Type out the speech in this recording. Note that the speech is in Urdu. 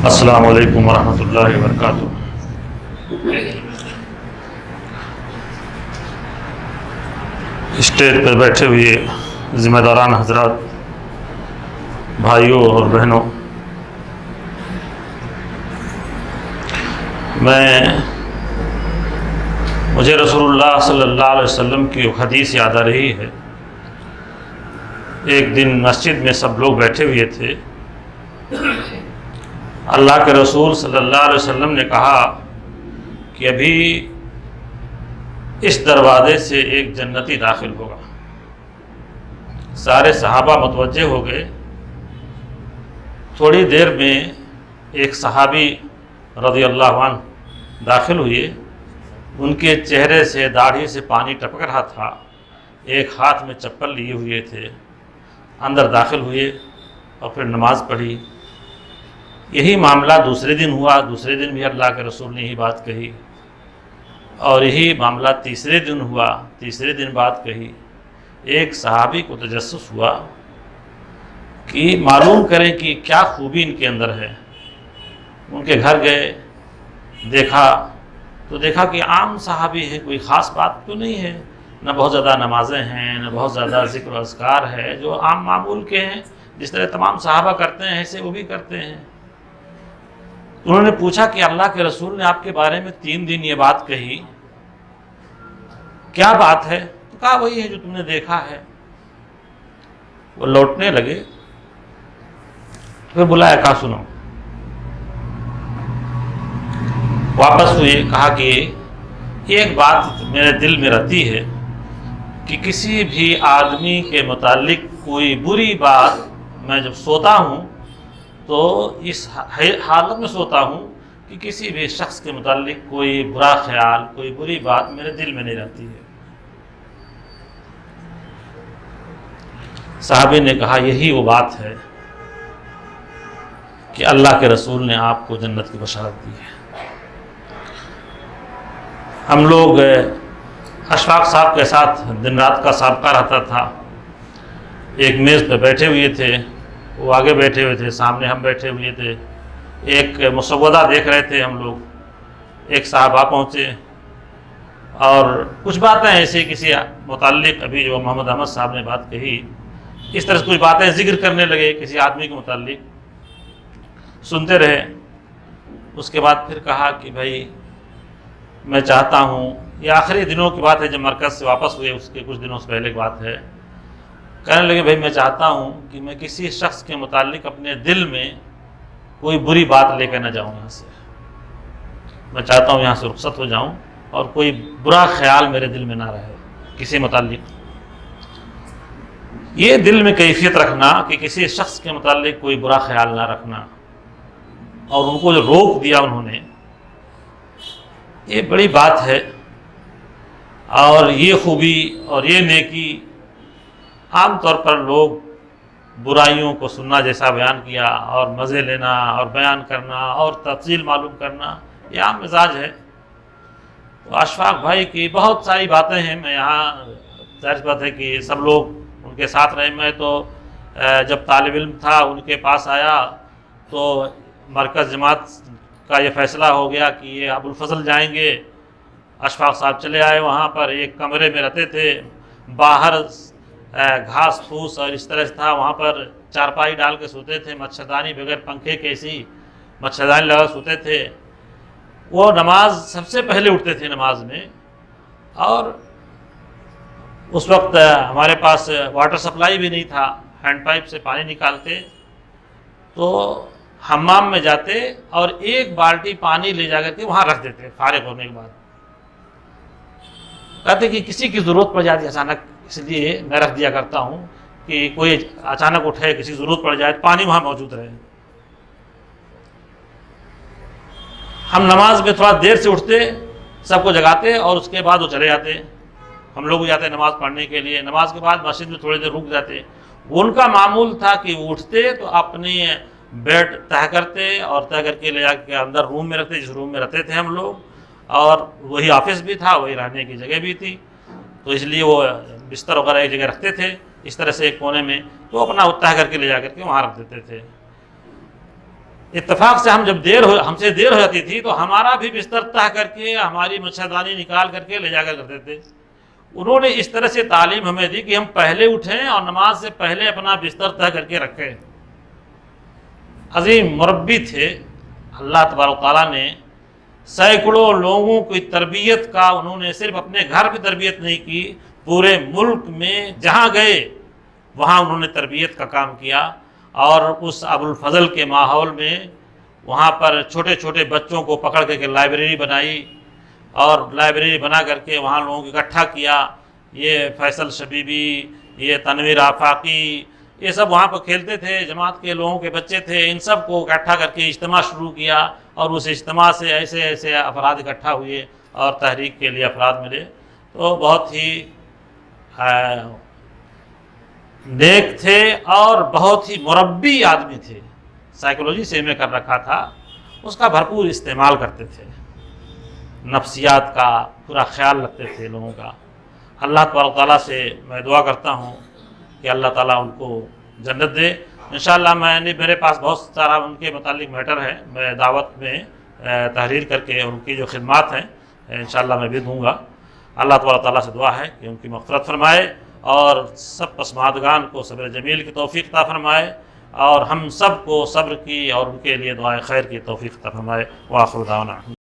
السلام علیکم ورحمۃ اللہ وبرکاتہ۔ اسٹیج پر بیٹھے ہوئے ذمہ داران حضرات، بھائیوں اور بہنوں، مجھے رسول اللہ صلی اللہ علیہ وسلم کی حدیث یاد آ رہی ہے۔ ایک دن مسجد میں سب لوگ بیٹھے ہوئے تھے، اللہ کے رسول صلی اللہ علیہ وسلم نے کہا کہ ابھی اس دروازے سے ایک جنتی داخل ہوگا۔ سارے صحابہ متوجہ ہو گئے۔ تھوڑی دیر میں ایک صحابی رضی اللہ عنہ داخل ہوئے۔ ان کے چہرے سے داڑھی سے پانی ٹپک رہا تھا، ایک ہاتھ میں چپل لیے ہوئے تھے۔ اندر داخل ہوئے اور پھر نماز پڑھی۔ یہی معاملہ دوسرے دن ہوا، دوسرے دن بھی اللہ کے رسول نے یہی بات کہی، اور یہی معاملہ تیسرے دن ہوا، تیسرے دن بات کہی۔ ایک صحابی کو تجسس ہوا کہ معلوم کریں کہ کیا خوبی ان کے اندر ہے۔ ان کے گھر گئے، دیکھا کہ عام صحابی ہے، کوئی خاص بات تو نہیں ہے، نہ بہت زیادہ نمازیں ہیں، نہ بہت زیادہ ذکر و اذکار ہے، جو عام معمول کے ہیں، جس طرح تمام صحابہ کرتے ہیں ایسے وہ بھی کرتے ہیں۔ انہوں نے پوچھا کہ اللہ کے رسول نے آپ کے بارے میں 3 دن یہ بات کہی، کیا بات ہے؟ تو کہا وہی ہے جو تم نے دیکھا ہے۔ وہ لوٹنے لگے، پھر بلایا، کہا سنو۔ واپس ہوئے، کہا کہ ایک بات میرے دل میں رہتی ہے کہ کسی بھی آدمی کے متعلق کوئی بری بات میں جب سوتا ہوں تو اس حالت میں سوتا ہوں کہ کسی بھی شخص کے متعلق کوئی برا خیال، کوئی بری بات میرے دل میں نہیں رہتی ہے۔ صحابی نے کہا یہی وہ بات ہے کہ اللہ کے رسول نے آپ کو جنت کی بشارت دی ہے۔ ہم لوگ اشفاق صاحب کے ساتھ دن رات کا سابقہ رہتا تھا۔ ایک میز پہ بیٹھے ہوئے تھے، وہ آگے بیٹھے ہوئے تھے، سامنے ہم بیٹھے ہوئے تھے۔ ایک مسودہ دیکھ رہے تھے ہم لوگ۔ ایک صحابہ پہنچے اور کچھ باتیں ایسے کسی متعلق، ابھی جو محمد احمد صاحب نے بات کہی، اس طرح سے کچھ باتیں ذکر کرنے لگے کسی آدمی کے متعلق۔ سنتے رہے۔ اس کے بعد پھر کہا کہ بھائی میں چاہتا ہوں، یہ آخری دنوں کی بات ہے جب مرکز سے واپس ہوئے، اس کے کچھ دنوں سے پہلے کی بات ہے۔ کہنے لگے بھائی میں چاہتا ہوں کہ میں کسی شخص کے متعلق اپنے دل میں کوئی بری بات لے کر نہ جاؤں یہاں سے۔ میں چاہتا ہوں یہاں سے رخصت ہو جاؤں اور کوئی برا خیال میرے دل میں نہ رہے کسی متعلق۔ یہ دل میں کیفیت رکھنا کہ کسی شخص کے متعلق کوئی برا خیال نہ رکھنا، اور ان کو جو روک دیا انہوں نے، یہ بڑی بات ہے۔ اور یہ خوبی اور یہ نیکی، عام طور پر لوگ برائیوں کو سننا جیسا بیان کیا اور مزے لینا اور بیان کرنا اور تفصیل معلوم کرنا، یہ عام مزاج ہے۔ تو اشفاق بھائی کی بہت ساری باتیں ہیں، میں یہاں ظاہر بات ہے کہ سب لوگ ان کے ساتھ رہے۔ میں تو جب طالب علم تھا ان کے پاس آیا تو مرکز جماعت کا یہ فیصلہ ہو گیا کہ یہ ابوالفضل جائیں گے۔ اشفاق صاحب چلے آئے، وہاں پر ایک کمرے میں رہتے تھے، باہر گھاس پھوس اور اس طرح سے تھا، وہاں پر چارپائی ڈال کے سوتے تھے، مچھردانی بغیر پنکھے کے ایسی مچھردانی لگا سوتے تھے۔ وہ نماز سب سے پہلے اٹھتے تھے نماز میں، اور اس وقت ہمارے پاس واٹر سپلائی بھی نہیں تھا، ہینڈ پائپ سے پانی نکالتے تو حمام میں جاتے اور ایک بالٹی پانی لے جا کر کے وہاں رکھ دیتے فارغ ہونے کے بعد۔ کہتے کہ کسی کی ضرورت پڑ جاتی اچانک، اس لیے میں رکھ دیا کرتا ہوں کہ کوئی اچانک اٹھے، کسی ضرورت پڑ جائے، پانی وہاں موجود رہے۔ ہم نماز میں تھوڑا دیر سے اٹھتے، سب کو جگاتے اور اس کے بعد وہ چلے جاتے۔ ہم لوگ بھی جاتے نماز پڑھنے کے لیے، نماز کے بعد مسجد میں تھوڑی دیر رک جاتے۔ ان کا معمول تھا کہ وہ اٹھتے تو اپنی بیڈ طے کرتے اور طے کر کے لے جا کے اندر روم میں رکھتے، جس روم میں رہتے تھے ہم لوگ، اور وہی آفس بھی تھا، وہی رہنے کی جگہ بھی تھی، تو اس لیے وہ بستر وغیرہ ایک جگہ رکھتے تھے اس طرح سے ایک کونے میں، تو اپنا طے کر کے لے جا کر کے وہاں رکھ دیتے تھے۔ اتفاق سے ہم سے دیر ہو جاتی تھی تو ہمارا بھی بستر تہ کر کے ہماری مچھردانی نکال کر کے لے جا کر کرتے تھے۔ انہوں نے اس طرح سے تعلیم ہمیں دی کہ ہم پہلے اٹھیں اور نماز سے پہلے اپنا بستر تہ کر کے رکھیں۔ عظیم مربی تھے۔ اللہ تبارک و تعالیٰ نے سینکڑوں لوگوں کی تربیت کا، انہوں نے صرف اپنے گھر کی تربیت نہیں کی، پورے ملک میں جہاں گئے وہاں انہوں نے تربیت کا کام کیا۔ اور اس ابو الفضل کے ماحول میں وہاں پر چھوٹے چھوٹے بچوں کو پکڑ کے لائبریری بنائی، اور لائبریری بنا کر کے وہاں لوگوں کو اکٹھا کیا۔ یہ فیصل شبیبی، یہ تنویر آفاقی، یہ سب وہاں پر کھیلتے تھے، جماعت کے لوگوں کے بچے تھے، ان سب کو اکٹھا کر کے اجتماع شروع کیا، اور اس اجتماع سے ایسے ایسے افراد اکٹھا ہوئے اور تحریک کے لیے افراد ملے۔ تو بہت ہی نیک تھے اور بہت ہی مربی آدمی تھے۔ سائیکولوجی سے میں کر رکھا تھا، اس کا بھرپور استعمال کرتے تھے، نفسیات کا پورا خیال رکھتے تھے لوگوں کا۔ اللہ تبارک تعالیٰ سے میں دعا کرتا ہوں کہ اللہ تعالیٰ ان کو جنت دے۔ انشاءاللہ میرے پاس بہت سارا ان کے متعلق میٹر ہے، میں دعوت میں تحریر کر کے ان کی جو خدمات ہیں انشاءاللہ میں بھی دوں گا۔ اللہ تبارک تعالیٰ سے دعا ہے کہ ان کی مغفرت فرمائے، اور سب پسماندگان کو صبر جمیل کی توفیق عطا فرمائے، اور ہم سب کو صبر کی اور ان کے لیے دعائے خیر کی توفیق عطا فرمائے۔ وآخر دعوانا